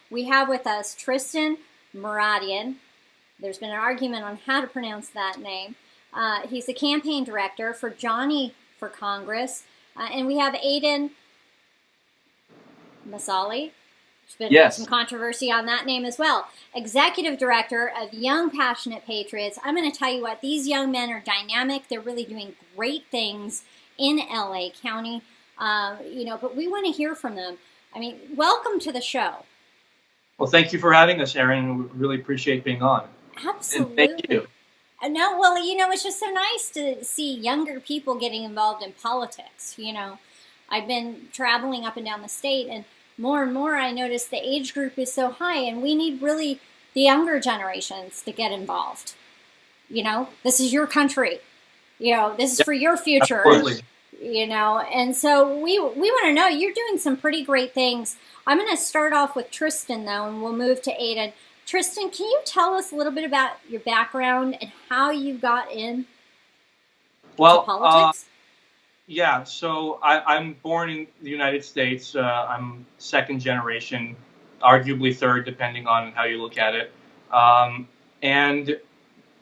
We have with us Tristan Mouradian. There's been an argument on how to pronounce that name. He's the campaign director for Johnny for Congress. And we have Aidan Mussalli. There's been some controversy on that name as well. Executive Director of Young Passionate Patriots. I'm going to tell you what, these young men are dynamic. They're really doing great things in LA County. But we want to hear from them. I mean, welcome to the show. Well, thank you for having us, Erin. We really appreciate being on. Absolutely. And thank you. No, well, it's just so nice to see younger people getting involved in politics. I've been traveling up and down the state, and more I notice the age group is so high, and we need really the younger generations to get involved. This is your country. This is for your future. Absolutely. And so we want to know, you're doing some pretty great things. I'm going to start off with Tristan, though, and we'll move to Aidan. Tristan, can you tell us a little bit about your background and how you got in to politics? So I'm born in the United States. I'm second generation, arguably third, depending on how you look at it. And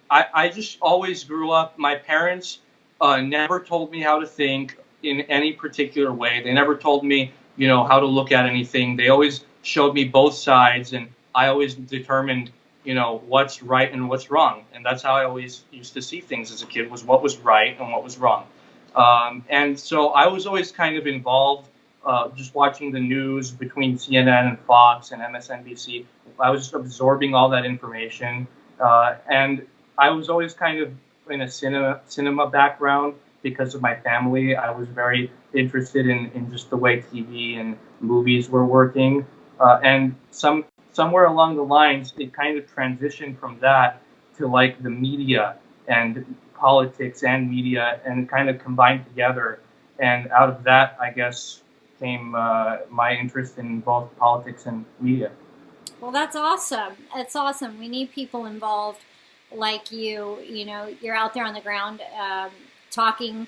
I just always grew up. My parents never told me how to think in any particular way. They never told me, how to look at anything. They always showed me both sides, and I always determined, what's right and what's wrong. And that's how I always used to see things as a kid, was what was right and what was wrong. And so I was always kind of involved, just watching the news between CNN and Fox and MSNBC. I was just absorbing all that information. And I was always kind of in a cinema background because of my family. I was very interested in just the way TV and movies were working. And somewhere along the lines, it kind of transitioned from that to like the media and politics and media, and kind of combined together. And out of that, I guess, came my interest in both politics and media. Well, that's awesome. That's awesome. We need people involved like you. You're out there on the ground talking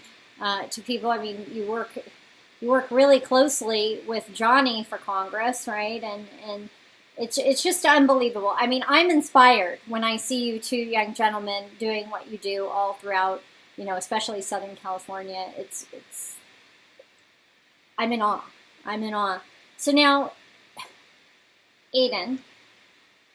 to people. I mean, you work really closely with Johnny for Congress, right? And it's just unbelievable. I mean, I'm inspired when I see you two young gentlemen doing what you do all throughout, especially Southern California. I'm in awe. I'm in awe. So now, Aidan.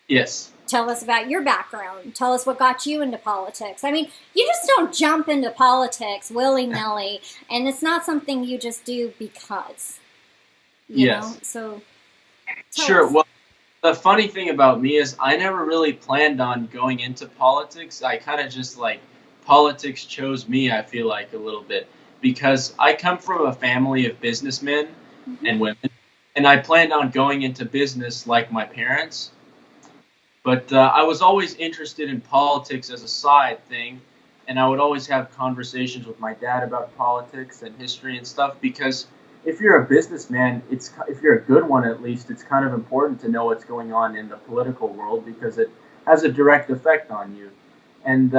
Yes. Tell us about your background. Tell us what got you into politics. I mean, you just don't jump into politics willy-nilly, and it's not something you just do because, you know? So, sure. Well, the funny thing about me is I never really planned on going into politics. I kind of just politics chose me, I feel like, a little bit, because I come from a family of businessmen and women, and I planned on going into business like my parents. But I was always interested in politics as a side thing, and I would always have conversations with my dad about politics and history and stuff, because if you're a businessman, if you're a good one at least, it's kind of important to know what's going on in the political world, because it has a direct effect on you. And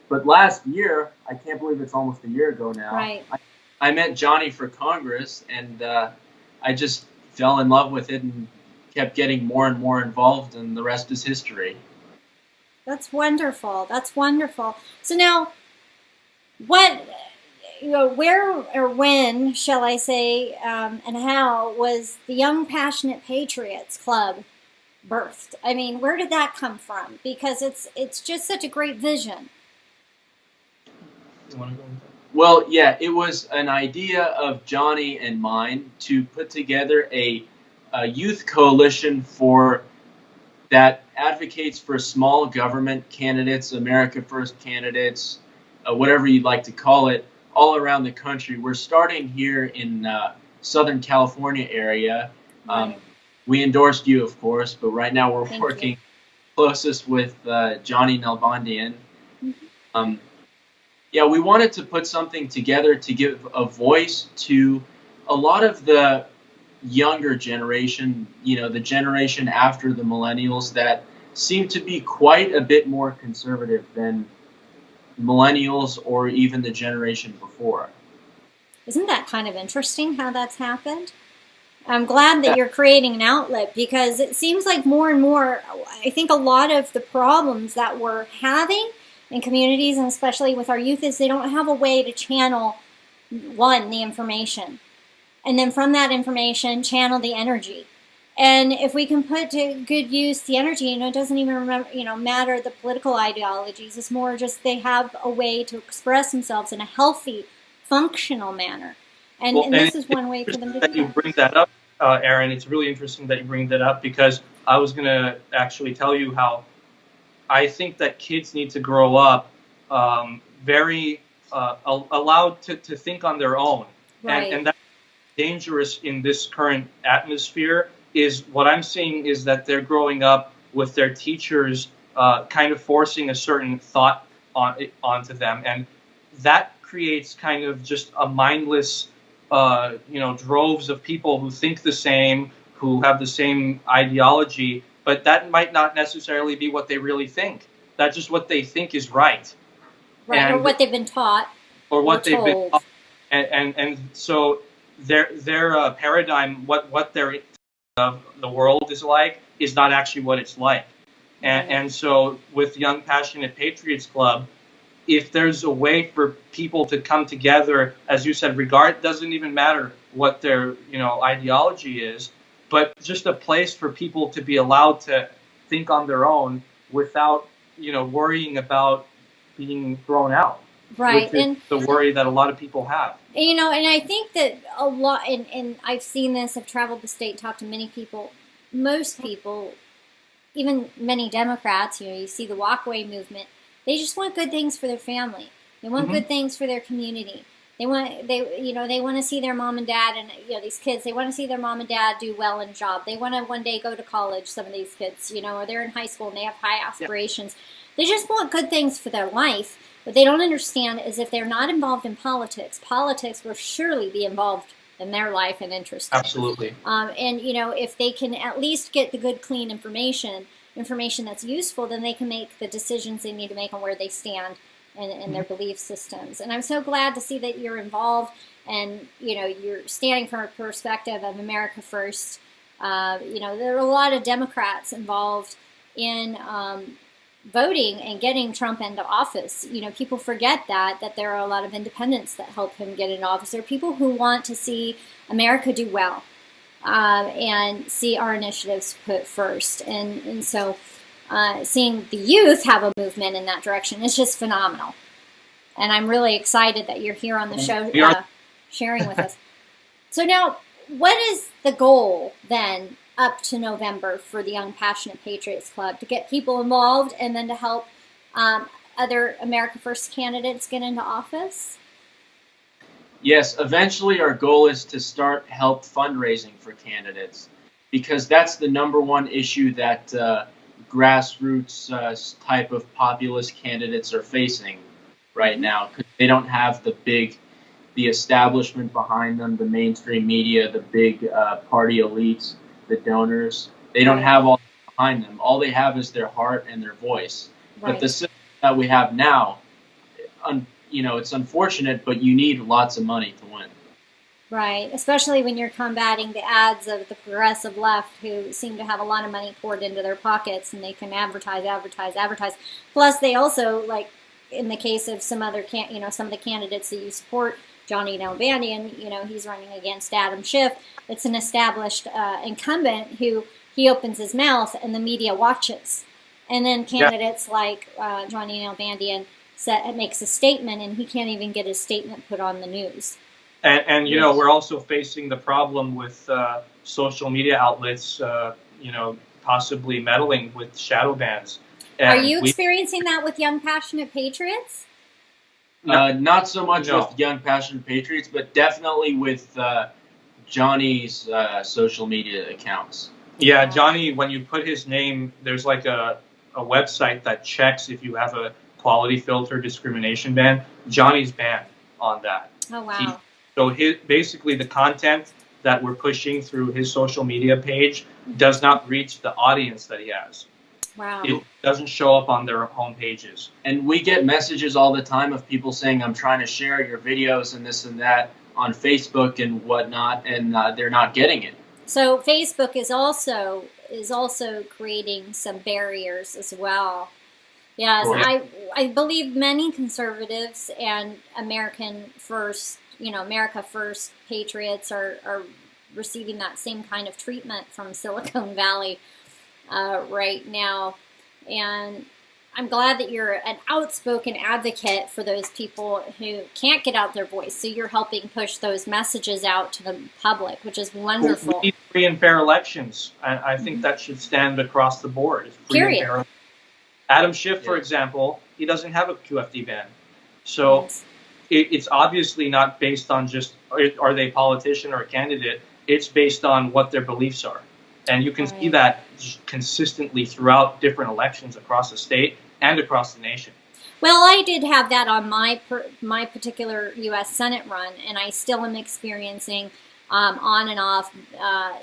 but last year, I can't believe it's almost a year ago now, right. I met Johnny for Congress, and I just fell in love with it and kept getting more and more involved, and the rest is history. That's wonderful. That's wonderful. So now, where or when, shall I say, and how was the Young Passionate Patriots Club birthed? I mean, where did that come from? Because it's just such a great vision. You want to go into that? Well, yeah, it was an idea of Johnny and mine to put together a youth coalition that advocates for small government candidates, America First candidates, whatever you'd like to call it, all around the country. We're starting here in Southern California area. Right. We endorsed you, of course, but right now we're Thank working you. closest with Johnny Nalbandian. We wanted to put something together to give a voice to a lot of the younger generation, the generation after the millennials, that seem to be quite a bit more conservative than millennials or even the generation before. Isn't that kind of interesting how that's happened? I'm glad that you're creating an outlet, because it seems like more and more, I think a lot of the problems that we're having in communities, and especially with our youth, is they don't have a way to channel, one, the information, and then from that information, channel the energy. And if we can put to good use the energy, it doesn't even matter the political ideologies. It's more just they have a way to express themselves in a healthy, functional manner. And this is one way for them to do that. You bring that up, Erin. It's really interesting that you bring that up, because I was going to actually tell you how I think that kids need to grow up very allowed to think on their own. Right. And that's dangerous in this current atmosphere. Is what I'm seeing is that they're growing up with their teachers kind of forcing a certain thought onto them. And that creates kind of just a mindless droves of people who think the same, who have the same ideology, but that might not necessarily be what they really think. That's just what they think is right. Right, or what they've been taught. Or what they've been taught. And so their paradigm, what their the world is like, is not actually what it's like. And so with Young Passionate Patriots Club, if there's a way for people to come together, as you said, doesn't even matter what their ideology is, but just a place for people to be allowed to think on their own without worrying about being thrown out. Right, and the worry that a lot of people have. And I think that a lot, and I've seen this. I've traveled the state, talked to many people. Most people, even many Democrats, you see the walkaway movement. They just want good things for their family. They want good things for their community. They want to see their mom and dad, and these kids. They want to see their mom and dad do well in a job. They want to one day go to college. Some of these kids, or they're in high school and they have high aspirations. They just want good things for their life. What they don't understand is if they're not involved in politics will surely be involved in their life and interest. Absolutely. And if they can at least get the good, clean information that's useful, then they can make the decisions they need to make on where they stand and their belief systems. And I'm so glad to see that you're involved, and you're standing from a perspective of America First. There are a lot of Democrats involved in voting and getting Trump into office. People forget that there are a lot of independents that help him get into office. There are people who want to see America do well and see our initiatives put first. And so seeing the youth have a movement in that direction is just phenomenal. And I'm really excited that you're here on the show sharing with us. So now, what is the goal then up to November for the Young Passionate Patriots Club, to get people involved and then to help other America First candidates get into office? Yes, eventually our goal is to start help fundraising for candidates, because that's the number one issue that grassroots type of populist candidates are facing right now, because they don't have the establishment behind them, the mainstream media, the big party elites, the donors. They don't have all behind them. All they have is their heart and their voice. Right. But the system that we have now, it's unfortunate, but you need lots of money to win. Right, especially when you're combating the ads of the progressive left, who seem to have a lot of money poured into their pockets, and they can advertise. Plus, they also, like in the case of some of the candidates that you support, Johnny Aidan, he's running against Adam Schiff. It's an established incumbent who he opens his mouth and the media watches. And then candidates like Johnny Aidan makes a statement, and he can't even get his statement put on the news. And we're also facing the problem with social media outlets, possibly meddling with shadow bans. Are you experiencing that with Young Passionate Patriots? Not so much with Young Passionate Patriots, but definitely with Johnny's social media accounts. Yeah, Johnny, when you put his name, there's like a website that checks if you have a quality filter discrimination ban. Johnny's banned on that. Oh, wow. Basically the content that we're pushing through his social media page does not reach the audience that he has. Wow. It doesn't show up on their home pages. And we get messages all the time of people saying, I'm trying to share your videos and this and that on Facebook and whatnot, and they're not getting it. So Facebook is also creating some barriers as well. Yes, I believe many conservatives and America First patriots are receiving that same kind of treatment from Silicon Valley right now. And I'm glad that you're an outspoken advocate for those people who can't get out their voice. So you're helping push those messages out to the public, which is wonderful. We need free and fair elections. I think that should stand across the board. Period. And fair. Adam Schiff, for example, he doesn't have a QFD ban. So Yes. it's obviously not based on just are they a politician or a candidate. It's based on what their beliefs are. And you can see that consistently throughout different elections across the state and across the nation. Well, I did have that on my particular U.S. Senate run, and I still am experiencing on and off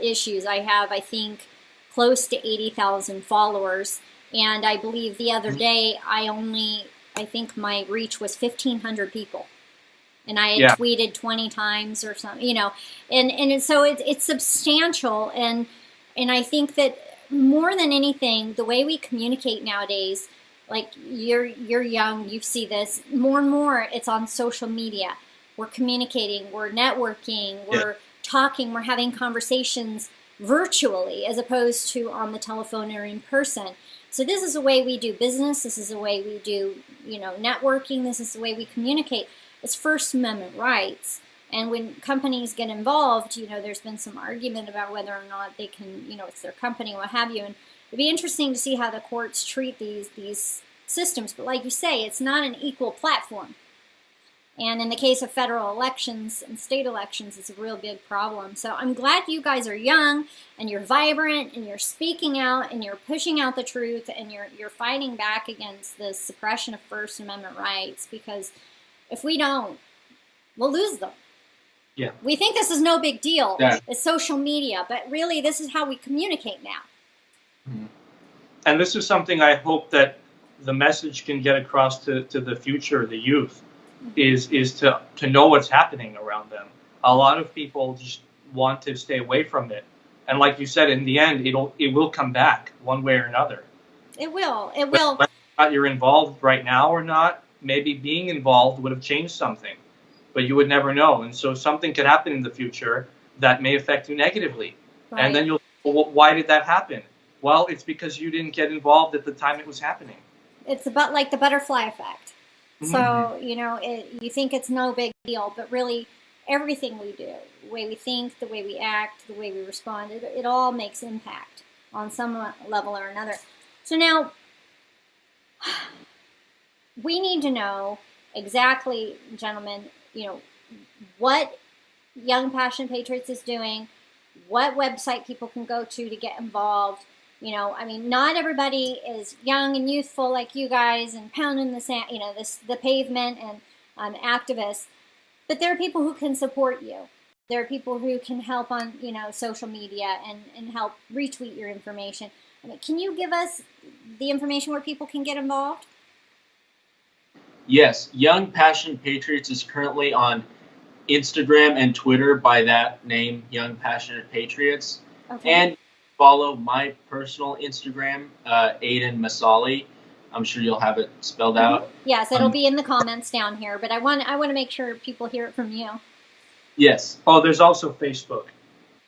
issues. I have, I think, close to 80,000 followers, and I believe the other day I think my reach was 1,500 people. And I had tweeted 20 times or something, and so it's substantial. And I think that more than anything, the way we communicate nowadays, like you're young, you see this more and more. It's on social media. We're communicating, we're networking, we're talking, we're having conversations virtually as opposed to on the telephone or in person. So this is the way we do business. This is the way we do, networking. This is the way we communicate. It's First Amendment rights. And when companies get involved, there's been some argument about whether or not they can, it's their company, what have you. And it'd be interesting to see how the courts treat these systems. But like you say, it's not an equal platform. And in the case of federal elections and state elections, it's a real big problem. So I'm glad you guys are young and you're vibrant and you're speaking out and you're pushing out the truth and you're fighting back against the suppression of First Amendment rights, because if we don't, we'll lose them. Yeah. We think this is no big deal. Yeah. It's social media, but really this is how we communicate now. Mm-hmm. And this is something I hope that the message can get across to the future, the youth, is to know what's happening around them. A lot of people just want to stay away from it. And like you said, in the end, it will come back one way or another. It will. It will. Whether or not you're involved right now or not, maybe being involved would have changed something, but you would never know. And so something could happen in the future that may affect you negatively. Right. And then you'll, well, why did that happen? Well, it's because you didn't get involved at the time it was happening. It's about like the butterfly effect. Mm-hmm. So, you think it's no big deal, but really everything we do, the way we think, the way we act, the way we respond, it all makes impact on some level or another. So now, we need to know exactly, gentlemen, what Young Passionate Patriots is doing, what website people can go to get involved. Not everybody is young and youthful like you guys and pounding the sand, the pavement and activists. But there are people who can support you. There are people who can help on, social media and help retweet your information. Can you give us the information where people can get involved? Yes, Young Passionate Patriots is currently on Instagram and Twitter by that name, Young Passionate Patriots. Okay. And follow my personal Instagram, Aidan Mussalli. I'm sure you'll have it spelled out. Yes, it'll be in the comments down here, but I want to make sure people hear it from you. Yes. Oh, there's also Facebook.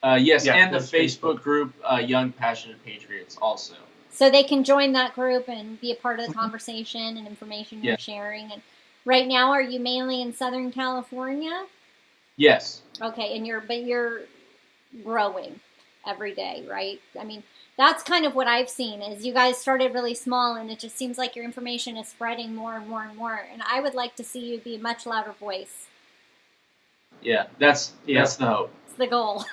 Yes, Yeah, and the there's Facebook group, Young Passionate Patriots also. So they can join that group and be a part of the conversation and information you're sharing. And right now, are you mainly in Southern California? Yes. Okay, and you're growing every day, right? That's kind of what I've seen is you guys started really small and it just seems like your information is spreading more and more and more. And I would like to see you be a much louder voice. Yeah, that's the hope. It's the goal.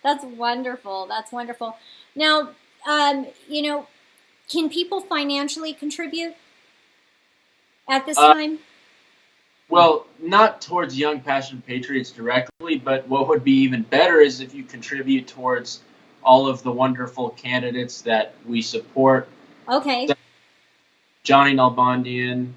That's wonderful. That's wonderful. Now, can people financially contribute at this time? Well, not towards Young Passionate Patriots directly, but what would be even better is if you contribute towards all of the wonderful candidates that we support. Okay. Johnny Nalbandian,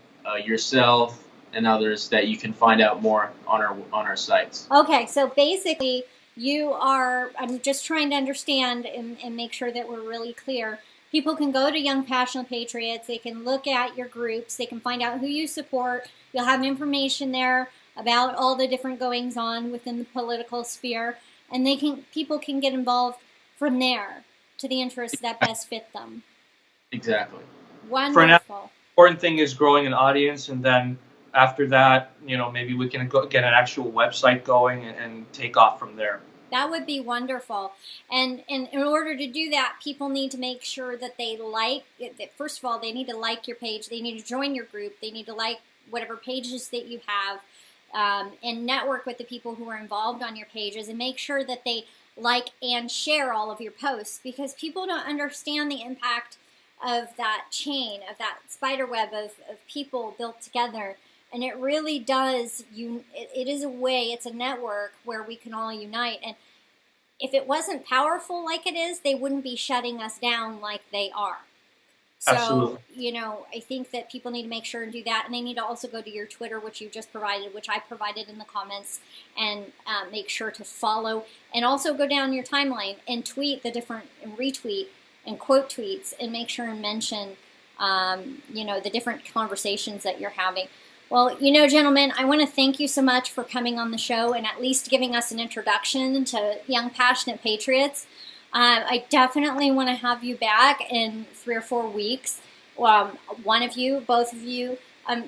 yourself, and others that you can find out more on our sites. Okay, so basically I'm just trying to understand and make sure that we're really clear. People can go to Young Passionate Patriots. They can look at your groups. They can find out who you support. You'll have information there about all the different goings on within the political sphere, and people can get involved from there to the interests that best fit them. Exactly. Wonderful. For now, the important thing is growing an audience, and then after that, maybe we can get an actual website going and take off from there. That would be wonderful. And in order to do that, people need to make sure that they first of all, they need to like your page. They need to join your group. They need to like whatever pages that you have, and network with the people who are involved on your pages, and make sure that they like and share all of your posts, because people don't understand the impact of that chain, of that spider web of people built together. And it really does, it is a way, it's a network where we can all unite. And if it wasn't powerful like it is, they wouldn't be shutting us down like they are. So, absolutely. I think that people need to make sure and do that. And they need to also go to your Twitter, which you just provided, which I provided in the comments, and make sure to follow. And also go down your timeline and tweet and retweet and quote tweets, and make sure and mention, the different conversations that you're having. Well, gentlemen, I want to thank you so much for coming on the show and at least giving us an introduction to Young Passionate Patriots. I definitely want to have you back in 3 or 4 weeks, one of you, both of you,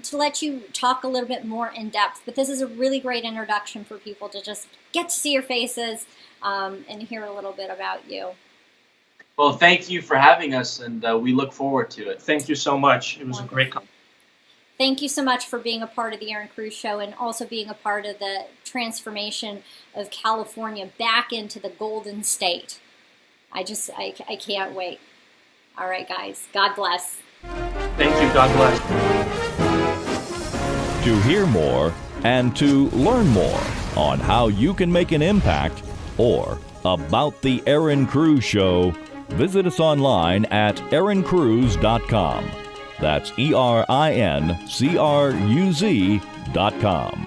to let you talk a little bit more in depth. But this is a really great introduction for people to just get to see your faces and hear a little bit about you. Well, thank you for having us, and we look forward to it. Thank you so much. It was a great conversation. Thank you so much for being a part of the Erin Cruz Show, and also being a part of the transformation of California back into the Golden State. I can't wait. All right, guys. God bless. Thank you. God bless. To hear more and to learn more on how you can make an impact or about the Erin Cruz Show, visit us online at erincruz.com. That's ERINCRUZ.com.